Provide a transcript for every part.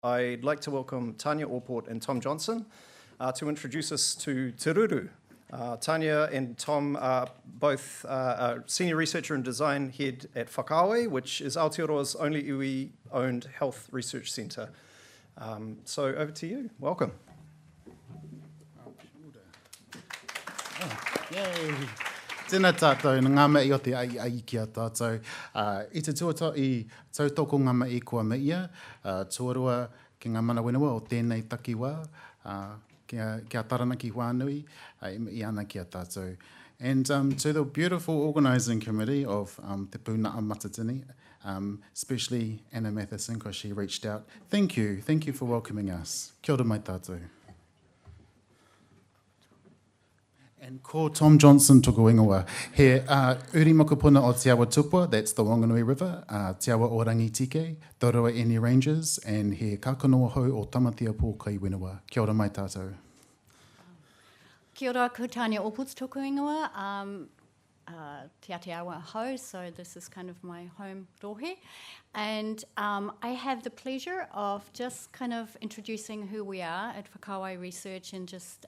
I'd like to welcome Tanya, Allport and Tom Johnson to introduce us to Te Ruru. Tanya and Tom are both Senior Researcher and Design Head at Whakauae, which is Aotearoa's only iwi-owned health research centre. So over to you. Welcome. Yay! Tēnā tātou, ngā mea i o te ai ki a tātou. I te tuata i tautoko ngā mea i kua mea, tuarua ki ngā mana wenua o tēnei takiwā, kia taranaki Whanganui, i ana ki a tātou. And to the beautiful organising committee of Te Punaha Matatini, especially Anna Matheson, because she reached out. Thank you for welcoming us. Kia ora mai tātou. And ko Tom Johnson toko ingoa. He uri mokopuna o Te Awa Tupua, that's the Whanganui River, Te Awa o Rangitike, Taurua Eni Ranges, and he kakanoa hou o Tamatea Pō Kai Wenua. Kia ora mai tātou. Kia ora, ko Tanya Allport's toko ingoa. Te Awa hou, so this is kind of my home rohe. And I have the pleasure of just kind of introducing who we are at Whakauae Research and just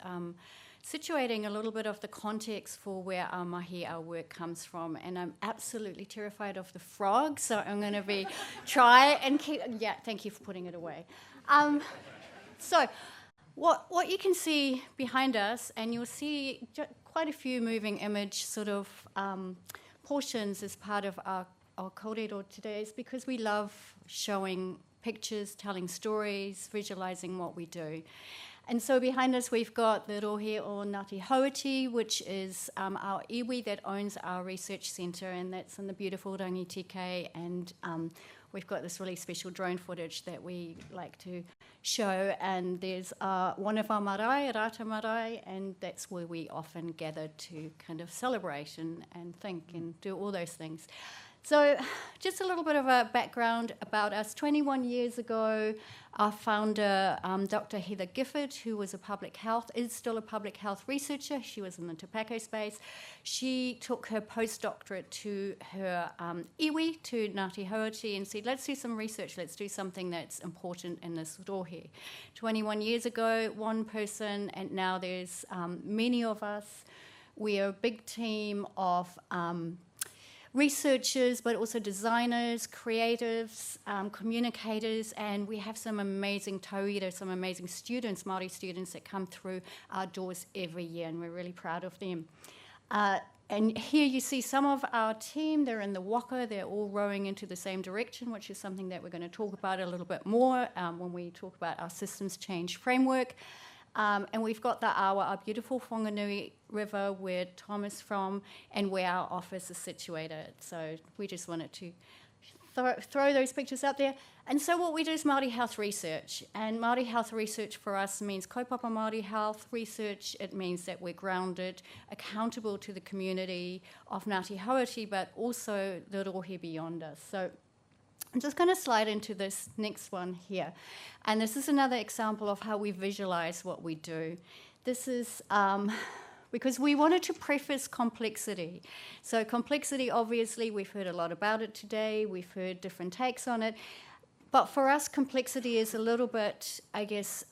situating a little bit of the context for where our mahi, our work comes from. And I'm absolutely terrified of the frog, so I'm going to try and keep, yeah, thank you for putting it away. So what you can see behind us, and you'll see quite a few moving image sort of portions as part of our kōrero today, is because we love showing pictures, telling stories, visualizing what we do. And so behind us we've got the rohe o Ngāti Hauiti, which is our iwi that owns our research centre, and that's in the beautiful Rangitike, and we've got this really special drone footage that we like to show, and there's one of our marae, Rata marae, and that's where we often gather to kind of celebrate and think and do all those things. So just a little bit of a background about us. 21 years ago, our founder, Dr. Heather Gifford, who was is still a public health researcher. She was in the tobacco space. She took her postdoctorate to her iwi, to Ngāti Hauiti, and said, let's do some research, let's do something that's important in this rohe. 21 years ago, one person, and now there's many of us. We are a big team of researchers, but also designers, creatives, communicators, and we have some amazing tauira, some amazing students, Māori students that come through our doors every year, and we're really proud of them. And here you see some of our team. They're in the waka, they're all rowing into the same direction, which is something that we're going to talk about a little bit more when we talk about our systems change framework. And we've got the awa, our beautiful Whanganui River, where Tom is from, and where our office is situated. So we just wanted to throw those pictures out there. And so what we do is Māori health research. And Māori health research for us means kaupapa Māori health research. It means that we're grounded, accountable to the community of Ngāti Hauiti, but also the rohe beyond us. So I'm just going to slide into this next one here. And this is another example of how we visualize what we do. This is because we wanted to preface complexity. So complexity, obviously, we've heard a lot about it today. We've heard different takes on it. But for us, complexity is a little bit, I guess,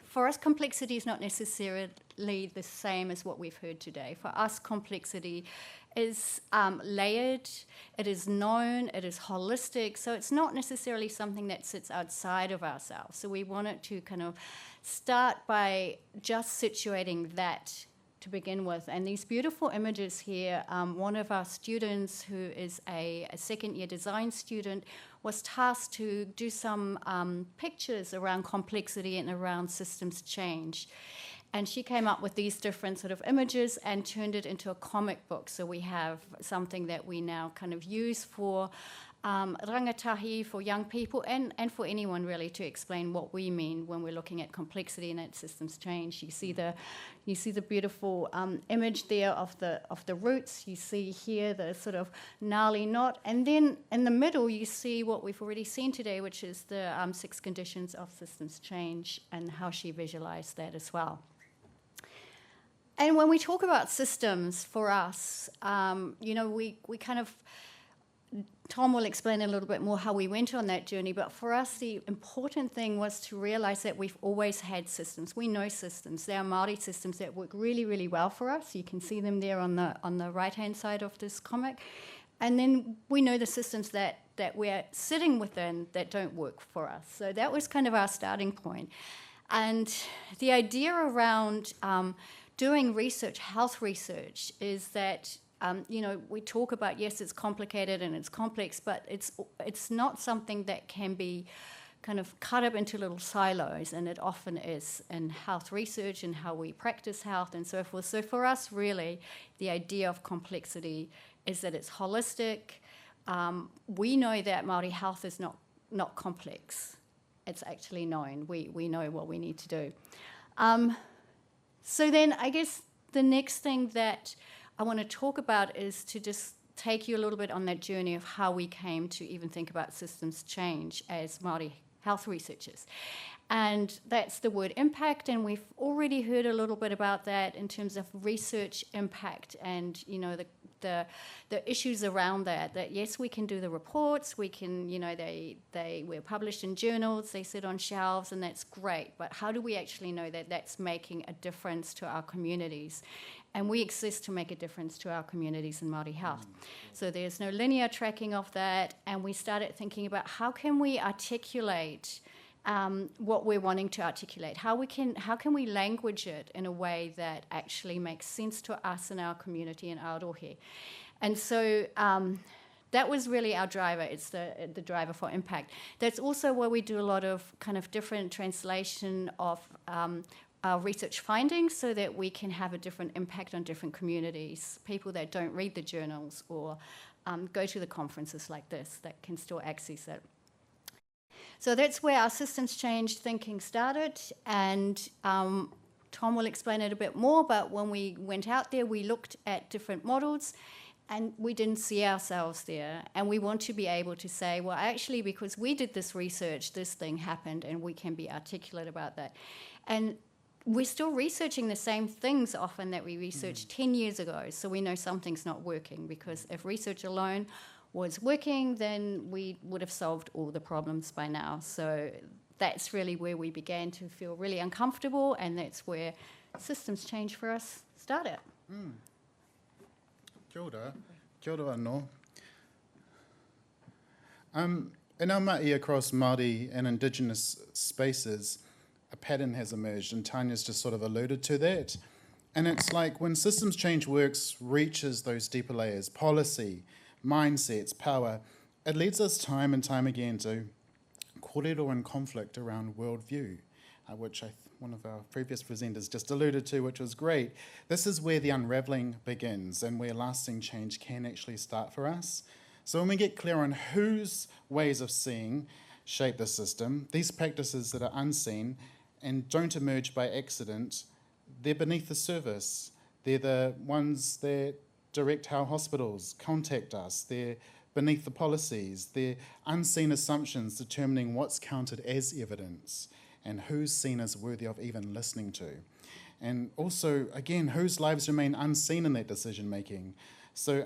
for us, complexity is not necessarily the same as what we've heard today. For us, complexity is layered, it is known, it is holistic, so it's not necessarily something that sits outside of ourselves. So we wanted to kind of start by just situating that to begin with. And these beautiful images here, one of our students who is a second-year design student was tasked to do some pictures around complexity and around systems change. And she came up with these different sort of images and turned it into a comic book. So we have something that we now kind of use for rangatahi, for young people, and for anyone really, to explain what we mean when we're looking at complexity and at systems change. You see the beautiful image there of the roots. You see here the sort of gnarly knot, and then in the middle you see what we've already seen today, which is the 6 conditions of systems change, and how she visualized that as well. And when we talk about systems for us, we kind of Tom will explain a little bit more how we went on that journey, but for us the important thing was to realise that we've always had systems. We know systems. There are Māori systems that work really, really well for us. You can see them there on the right-hand side of this comic. And then we know the systems that we're sitting within that don't work for us. So that was kind of our starting point. And the idea around doing research, health research, is that we talk about, yes, it's complicated and it's complex, but it's not something that can be kind of cut up into little silos, and it often is in health research and how we practice health and so forth. So for us, really, the idea of complexity is that it's holistic. We know that Māori health is not complex. It's actually known. We know what we need to do. So then I guess the next thing that I want to talk about is to just take you a little bit on that journey of how we came to even think about systems change as Māori health researchers. And that's the word impact, and we've already heard a little bit about that in terms of research impact and, the issues around that yes, we can do the reports, we can, we're published in journals, they sit on shelves, and that's great, but how do we actually know that that's making a difference to our communities? And we exist to make a difference to our communities in Māori health. So there's no linear tracking of that, and we started thinking about how can we articulate what we're wanting to articulate, how can we language it in a way that actually makes sense to us and our community in Aotearoa. And so that was really our driver. It's the driver for impact. That's also where we do a lot of kind of different translation of our research findings so that we can have a different impact on different communities, people that don't read the journals or go to the conferences like this that can still access it. So that's where our systems change thinking started, and Tom will explain it a bit more, but when we went out there, we looked at different models, and we didn't see ourselves there. And we want to be able to say, well, actually, because we did this research, this thing happened, and we can be articulate about that. And we're still researching the same things often that we researched 10 years ago, so we know something's not working, because if research alone was working, then we would have solved all the problems by now. So that's really where we began to feel really uncomfortable, and that's where systems change for us started. Kia ora. Kia ora anō. In our ma'i across Māori and Indigenous spaces, a pattern has emerged, and Tanya's just sort of alluded to that. And it's like when systems change works reaches those deeper layers, policy, mindsets, power, it leads us time and time again to kōrero and conflict around worldview, which one of our previous presenters just alluded to, which was great. This is where the unravelling begins and where lasting change can actually start for us. So when we get clear on whose ways of seeing shape the system, these practices that are unseen and don't emerge by accident, they're beneath the surface. They're the ones that direct how hospitals contact us. They're beneath the policies. They're unseen assumptions determining what's counted as evidence and who's seen as worthy of even listening to. And also, again, whose lives remain unseen in that decision making. So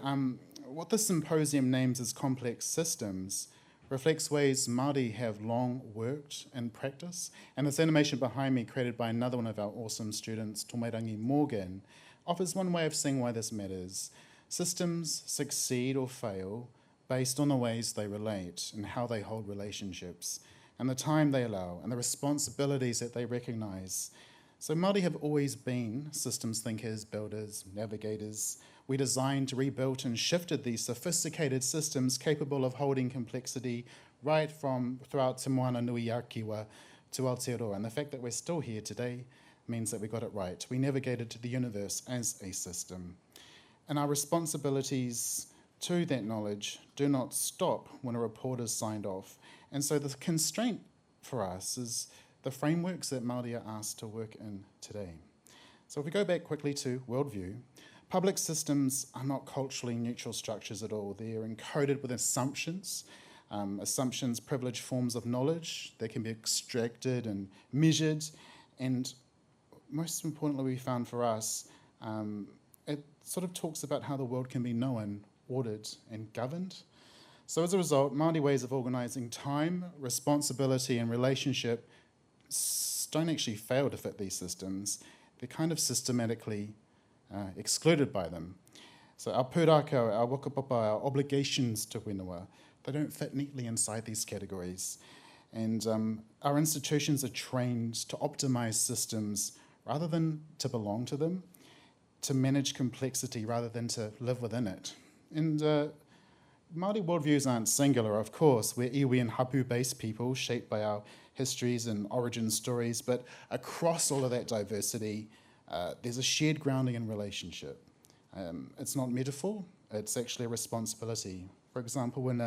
what the symposium names as complex systems reflects ways Māori have long worked in practice. And this animation behind me, created by another one of our awesome students, Tomairangi Morgan, offers one way of seeing why this matters. Systems succeed or fail based on the ways they relate and how they hold relationships and the time they allow and the responsibilities that they recognise. So Māori have always been systems thinkers, builders, navigators. We designed, rebuilt and shifted these sophisticated systems capable of holding complexity right from throughout Te Whanganui to Aotearoa. And the fact that we're still here today means that we got it right. We navigated to the universe as a system. And our responsibilities to that knowledge do not stop when a report is signed off. And so the constraint for us is the frameworks that Māori are asked to work in today. So if we go back quickly to worldview, public systems are not culturally neutral structures at all. They're encoded with assumptions. Assumptions privilege forms of knowledge. They can be extracted and measured. And most importantly, we found for us, it sort of talks about how the world can be known, ordered, and governed. So as a result, Māori ways of organising time, responsibility and relationship don't actually fail to fit these systems. They're kind of systematically excluded by them. So our pūrākau, our whakapapa, our obligations to whenua, they don't fit neatly inside these categories. And our institutions are trained to optimise systems rather than to belong to them, to manage complexity rather than to live within it. And Māori worldviews aren't singular, of course. We're iwi and hapu-based people shaped by our histories and origin stories, but across all of that diversity, there's a shared grounding in relationship. It's not metaphor, it's actually a responsibility. For example, when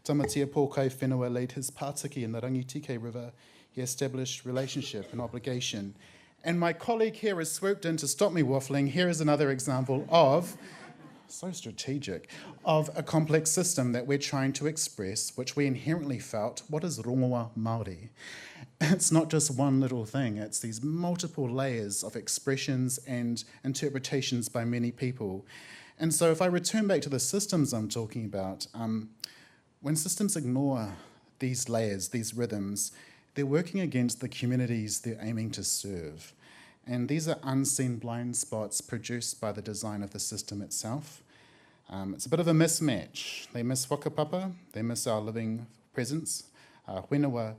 Tamatea Pōkai Whenua laid his pātiki in the Rangitike River, he established relationship and obligation. And my colleague here has swooped in to stop me waffling. Here is another example of, so strategic, of a complex system that we're trying to express, which we inherently felt, what is rongoa Māori? It's not just one little thing, it's these multiple layers of expressions and interpretations by many people. And so if I return back to the systems I'm talking about, when systems ignore these layers, these rhythms, they're working against the communities they're aiming to serve. And these are unseen blind spots produced by the design of the system itself. It's a bit of a mismatch. They miss whakapapa, they miss our living presence. Whenua,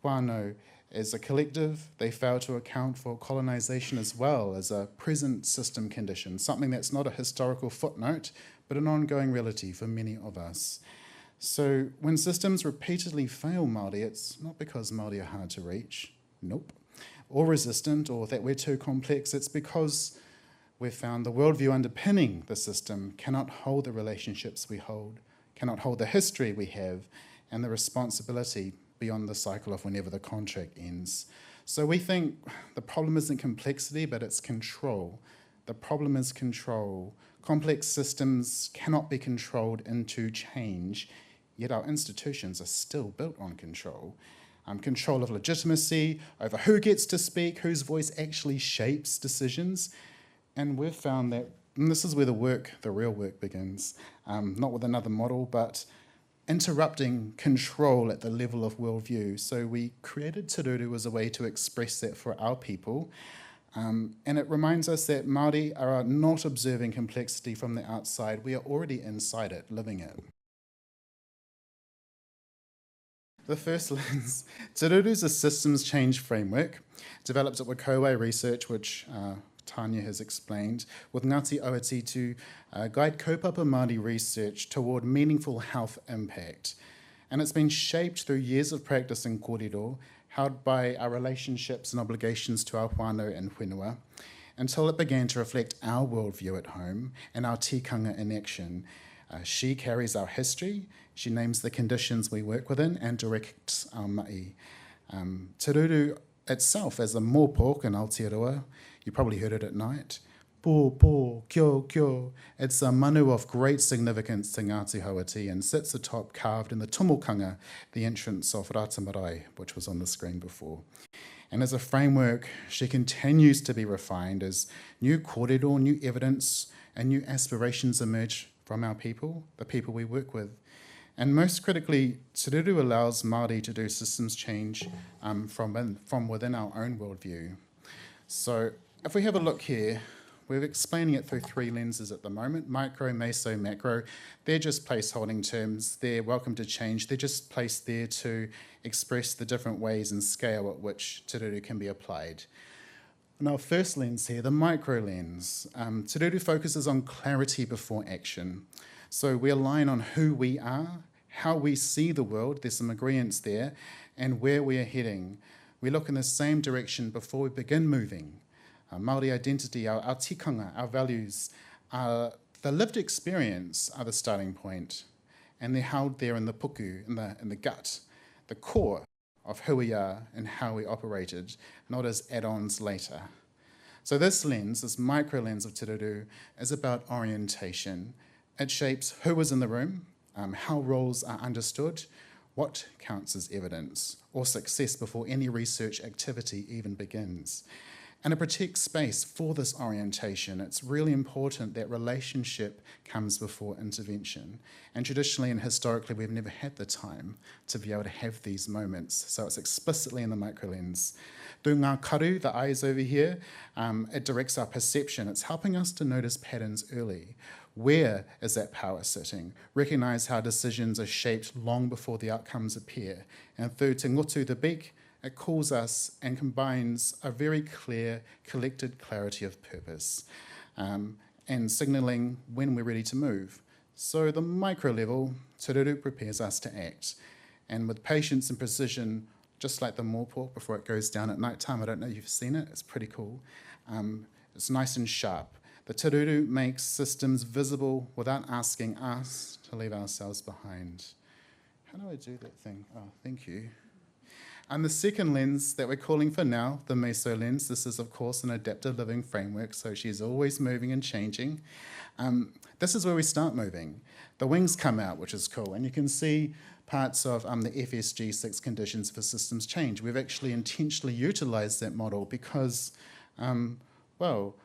whānau, as a collective, they fail to account for colonisation as well as a present system condition, something that's not a historical footnote, but an ongoing reality for many of us. So when systems repeatedly fail Māori, it's not because Māori are hard to reach, nope, or resistant, or that we're too complex. It's because we've found the worldview underpinning the system cannot hold the relationships we hold, cannot hold the history we have, and the responsibility beyond the cycle of whenever the contract ends. So we think the problem isn't complexity, but it's control. The problem is control. Complex systems cannot be controlled into change, yet our institutions are still built on control. Control of legitimacy, over who gets to speak, whose voice actually shapes decisions. And we've found that, and this is where the real work begins, not with another model, but interrupting control at the level of worldview. So we created Te Ruru as a way to express that for our people. And it reminds us that Māori are not observing complexity from the outside. We are already inside it, living it. The first lens, Te Ruru is a systems change framework developed at Whakauae Research, which Tanya has explained, with Ngāti Aotea to guide kaupapa Māori research toward meaningful health impact. And it's been shaped through years of practice in kōrero, held by our relationships and obligations to our whānau and whenua, until it began to reflect our worldview at home and our tikanga in action. She carries our history, she names the conditions we work within, and directs our mai. Te Ruru itself, as a mōpō in Aotearoa, you probably heard it at night, pō, kio. It's a manu of great significance to Ngāti Hauati and sits atop carved in the tumukanga, the entrance of Rata Marae, which was on the screen before. And as a framework, she continues to be refined as new kōrero, new evidence, and new aspirations emerge from our people, the people we work with. And most critically, Te Ruru allows Māori to do systems change from within our own worldview. So if we have a look here, we're explaining it through three lenses at the moment: micro, meso, macro. They're just placeholding terms. They're welcome to change. They're just placed there to express the different ways and scale at which Te Ruru can be applied. And our first lens here, the micro lens. Te Ruru focuses on clarity before action. So we align on who we are, how we see the world, there's some agreements there, and where we are heading. We look in the same direction before we begin moving. Māori identity, our tikanga, our values, the lived experience are the starting point, and they're held there in the puku, in the gut, the core of who we are and how we operated, not as add-ons later. So this lens, this micro lens of Te Ruru, is about orientation. It shapes who is in the room, how roles are understood, what counts as evidence or success before any research activity even begins. And it protects space for this orientation. It's really important that relationship comes before intervention. And traditionally and historically, we've never had the time to be able to have these moments. So it's explicitly in the microlens. Do ngā karu, the eyes over here, it directs our perception. It's helping us to notice patterns early. Where is that power sitting? Recognise how decisions are shaped long before the outcomes appear. And through Te Ngotu, the beak, it calls us and combines a very clear, collected clarity of purpose and signalling when we're ready to move. So the micro level, Te Ruru prepares us to act. And with patience and precision, just like the Allport before it goes down at night time, I don't know if you've seen it, it's pretty cool. It's nice and sharp. The Te Ruru makes systems visible without asking us to leave ourselves behind. How do I do that thing? Oh, thank you. And the second lens that we're calling for now, the meso lens, this is of course an adaptive living framework, so she's always moving and changing. This is where we start moving. The wings come out, which is cool, and you can see parts of the FSG 6 conditions for systems change. We've actually intentionally utilised that model because, well,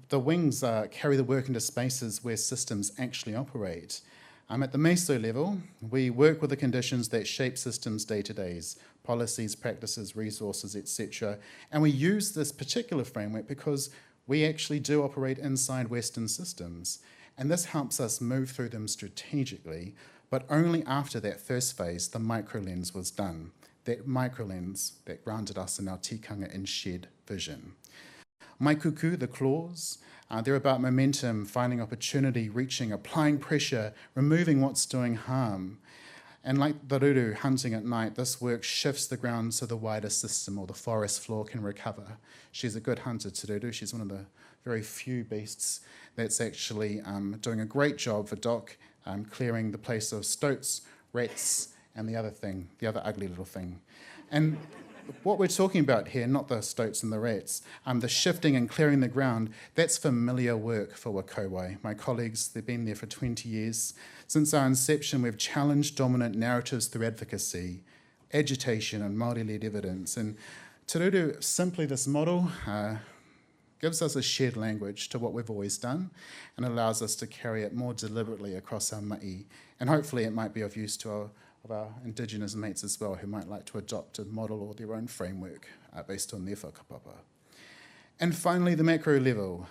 the wings carry the work into spaces where systems actually operate. At the meso level, we work with the conditions that shape systems day-to-days, policies, practices, resources, etc. And we use this particular framework because we actually do operate inside Western systems. And this helps us move through them strategically, but only after that first phase, the microlens was done. That microlens that grounded us in our tikanga and shared vision. Maikuku, the claws, they're about momentum, finding opportunity, reaching, applying pressure, removing what's doing harm. And like the Ruru, hunting at night, this work shifts the ground so the wider system or the forest floor can recover. She's a good hunter, Te Ruru. She's one of the very few beasts that's actually doing a great job for Doc, clearing the place of stoats, rats, and the other thing, the other ugly little thing. And what we're talking about here, not the stoats and the rats, the shifting and clearing the ground, that's familiar work for Whakauae. My colleagues, they've been there for 20 years. Since our inception, we've challenged dominant narratives through advocacy, agitation, and Māori-led evidence. And Te Ruru, simply this model, gives us a shared language to what we've always done and allows us to carry it more deliberately across our ma'i. And hopefully it might be of use to our Indigenous mates as well who might like to adopt a model or their own framework based on their whakapapa. And finally, the macro level.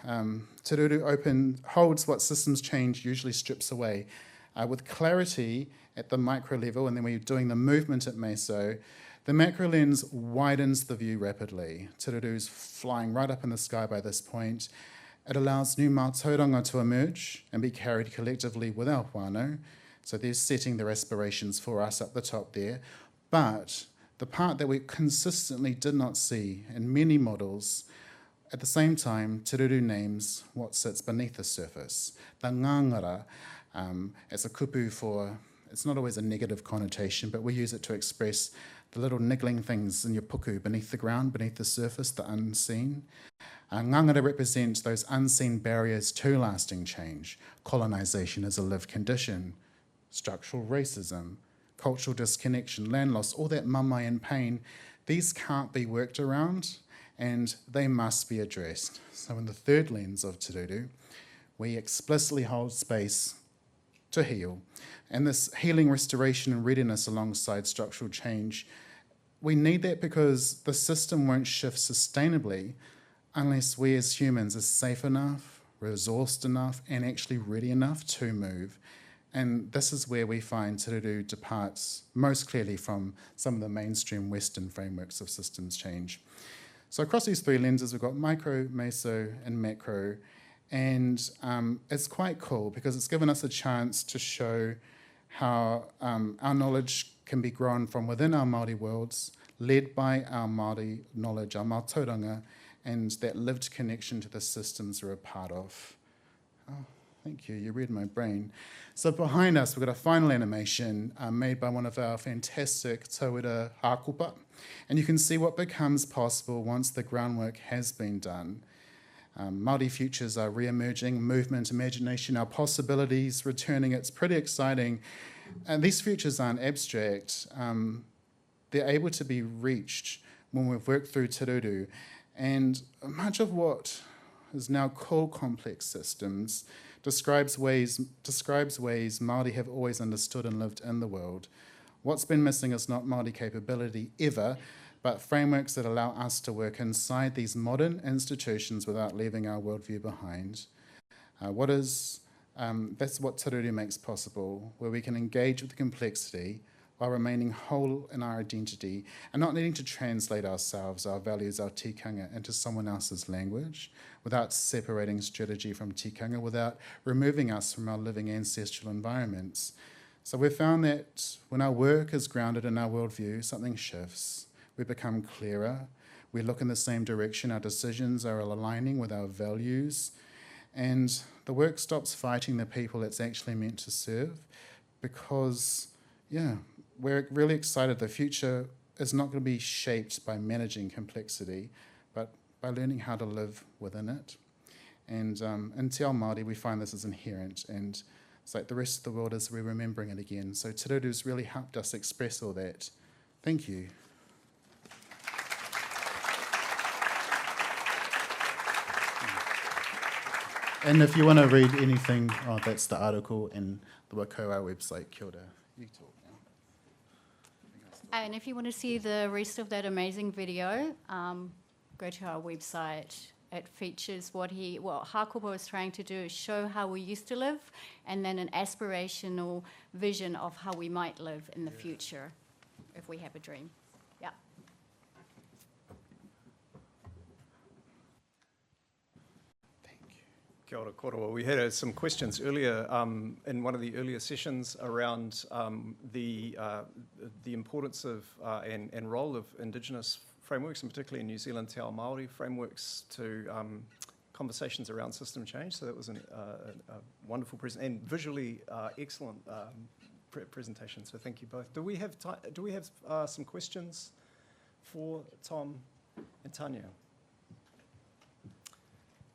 Te Ruru holds what systems change usually strips away. With clarity at the micro level, and then we're doing the movement at meso, the macro lens widens the view rapidly. Te Ruru's flying right up in the sky by this point. It allows new mātauranga to emerge and be carried collectively with our whānau. So they're setting their aspirations for us up the top there. But the part that we consistently did not see in many models, at the same time, Te Ruru names what sits beneath the surface. The ngangara, it's a kupu for, it's not always a negative connotation, but we use it to express the little niggling things in your puku beneath the ground, beneath the surface, the unseen. Ngangara represents those unseen barriers to lasting change. Colonisation is a lived condition. Structural racism, cultural disconnection, land loss, all that mamai and pain, these can't be worked around and they must be addressed. So in the third lens of Te Ruru, we explicitly hold space to heal. And this healing, restoration and readiness alongside structural change, we need that because the system won't shift sustainably unless we as humans are safe enough, resourced enough and actually ready enough to move. And this is where we find Te Ruru departs most clearly from some of the mainstream Western frameworks of systems change. So across these three lenses, we've got micro, meso, and macro. And it's quite cool because it's given us a chance to show how our knowledge can be grown from within our Māori worlds, led by our Māori knowledge, our mātauranga, and that lived connection to the systems we're a part of. Oh, thank you, you read my brain. So behind us, we've got a final animation made by one of our fantastic tauira hākupa. And you can see what becomes possible once the groundwork has been done. Māori futures are re-emerging, movement, imagination, our possibilities returning. It's pretty exciting. And these futures aren't abstract. They're able to be reached when we've worked through Te Ruru. And much of what is now called complex systems describes ways Māori have always understood and lived in the world. What's been missing is not Māori capability ever, but frameworks that allow us to work inside these modern institutions without leaving our worldview behind. That's what Te Ruru makes possible, where we can engage with complexity while remaining whole in our identity and not needing to translate ourselves, our values, our tikanga into someone else's language, without separating strategy from tikanga, without removing us from our living ancestral environments. So we've found that when our work is grounded in our worldview, something shifts. We become clearer, we look in the same direction, our decisions are aligning with our values, and the work stops fighting the people it's actually meant to serve because, we're really excited. The future is not going to be shaped by managing complexity, but by learning how to live within it. And in Te Ao Māori, we find this is inherent, and it's like the rest of the world is re-remembering it again. So Te Ruru's really helped us express all that. Thank you. And if you want to read anything, that's the article in the Whakauae website. Kia ora. You talk now. And if you want to see the rest of that amazing video, go to our website. It features what Hakupo is trying to do is show how we used to live and then an aspirational vision of how we might live in the future if we have a dream. Yeah. Kia ora koroa. We had some questions earlier in one of the earlier sessions around the importance of and role of Indigenous frameworks, and particularly in New Zealand Te Ao Māori frameworks to conversations around system change. So that was a wonderful and visually excellent presentation. So thank you both. Do we have some questions for Tom and Tanya?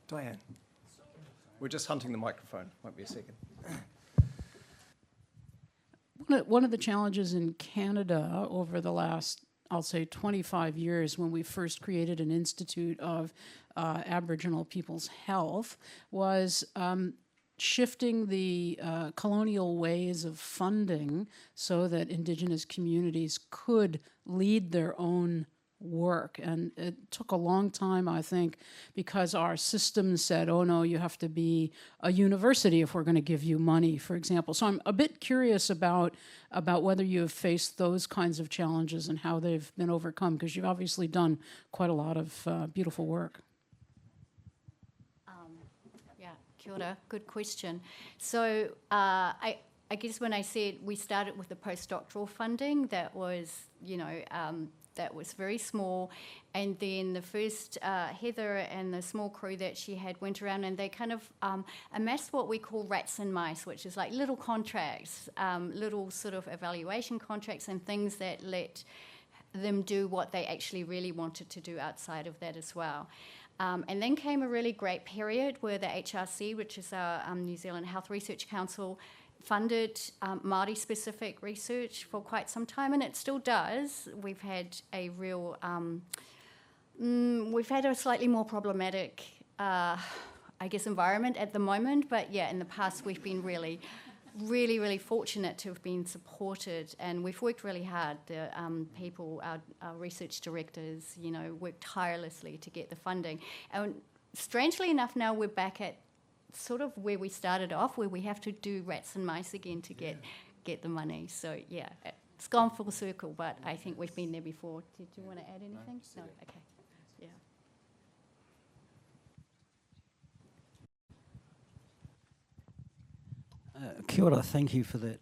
Diane. We're just hunting the microphone. Might be a second. One of the challenges in Canada over the last, I'll say, 25 years, when we first created an Institute of Aboriginal People's Health, was shifting the colonial ways of funding so that Indigenous communities could lead their own work. And it took a long time, I think, because our system said, oh no, you have to be a university if we're going to give you money, for example. So I'm a bit curious about whether you have faced those kinds of challenges and how they've been overcome, because you've obviously done quite a lot of beautiful work. Kia ora, good question. So I guess when I said we started with the postdoctoral funding, that was, that was very small. And then the first, Heather and the small crew that she had went around and they kind of amassed what we call rats and mice, which is like little contracts, little sort of evaluation contracts and things that let them do what they actually really wanted to do outside of that as well. And then came a really great period where the HRC, which is our New Zealand Health Research Council, funded Māori-specific research for quite some time, and it still does. We've had a real, we've had a slightly more problematic, environment at the moment, but yeah, in the past we've been really fortunate to have been supported, and we've worked really hard. The people, our research directors, worked tirelessly to get the funding. And strangely enough, now we're back at sort of where we started off, where we have to do rats and mice again to get the money. So yeah, it's gone full circle, but I think we've been there before. Did you want to add anything? No? Okay. Yeah. Kia ora, thank you for that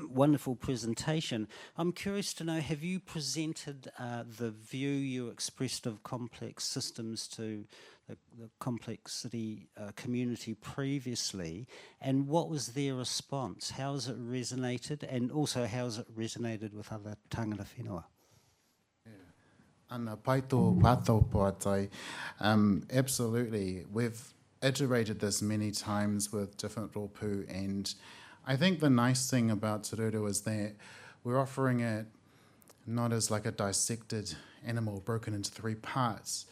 wonderful presentation. I'm curious to know, have you presented the view you expressed of complex systems to the complexity community previously, and what was their response? How has it resonated, and also how has it resonated with other tangata whenua? Ana paito pātau poatai. Absolutely. We've iterated this many times with different rōpū, and I think the nice thing about Te Ruru is that we're offering it not as like a dissected animal broken into 3 parts,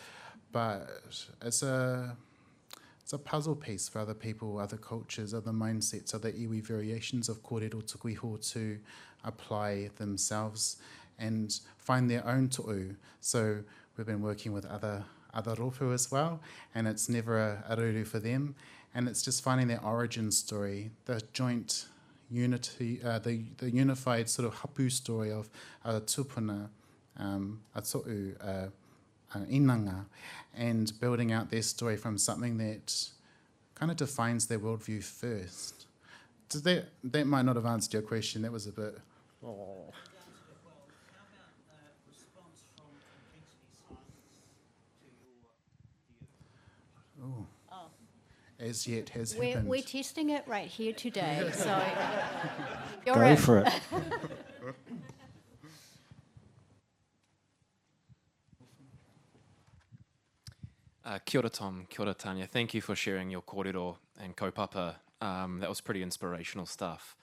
but it's a puzzle piece for other people, other cultures, other mindsets, other iwi variations of kōrero tukuiho to apply themselves and find their own to'u. So we've been working with other rōwhau as well, and it's never a ruru for them, and it's just finding their origin story, the joint unity, the unified sort of hapu story of a tupuna, a to'u, inanga, and building out their story from something that kind of defines their worldview first. So that might not have answered your question. That was a bit... Oh. Oh. As yet has happened. We're testing it right here today, so you're Go in. for it. Kia ora, Tom. Kia ora, Tanya. Thank you for sharing your kōrero and kaupapa. That was pretty inspirational stuff.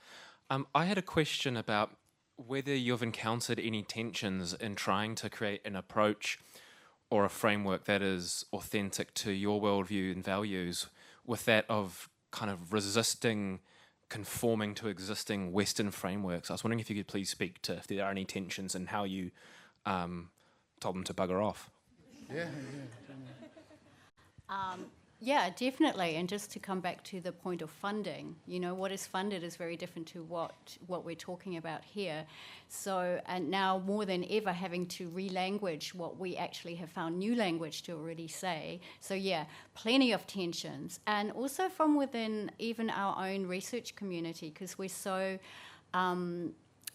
I had a question about whether you've encountered any tensions in trying to create an approach or a framework that is authentic to your worldview and values with that of kind of resisting conforming to existing Western frameworks. I was wondering if you could please speak to if there are any tensions and how you told them to bugger off. Yeah, definitely. And just to come back to the point of funding, you know, what is funded is very different to what we're talking about here. So, and now more than ever having to relanguage what we actually have found new language to already say. So yeah, plenty of tensions. And also from within even our own research community, because we're so...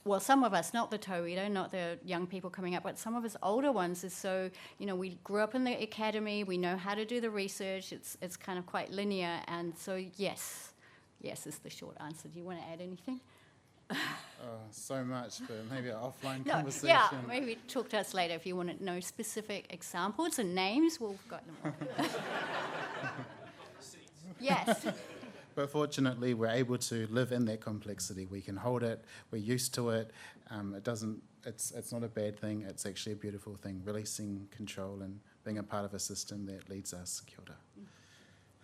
well, some of us, not the tauira, not the young people coming up, but some of us older ones is so, you know, we grew up in the academy, we know how to do the research, it's kind of quite linear, and so yes is the short answer. Do you want to add anything? So much, but maybe an offline No, conversation. yeah, maybe talk to us later if you want to know specific examples and names, we've got them all. Yes. But fortunately, we're able to live in that complexity. We can hold it. We're used to it. It's not a bad thing. It's actually a beautiful thing. Releasing control and being a part of a system that leads us. Kia ora.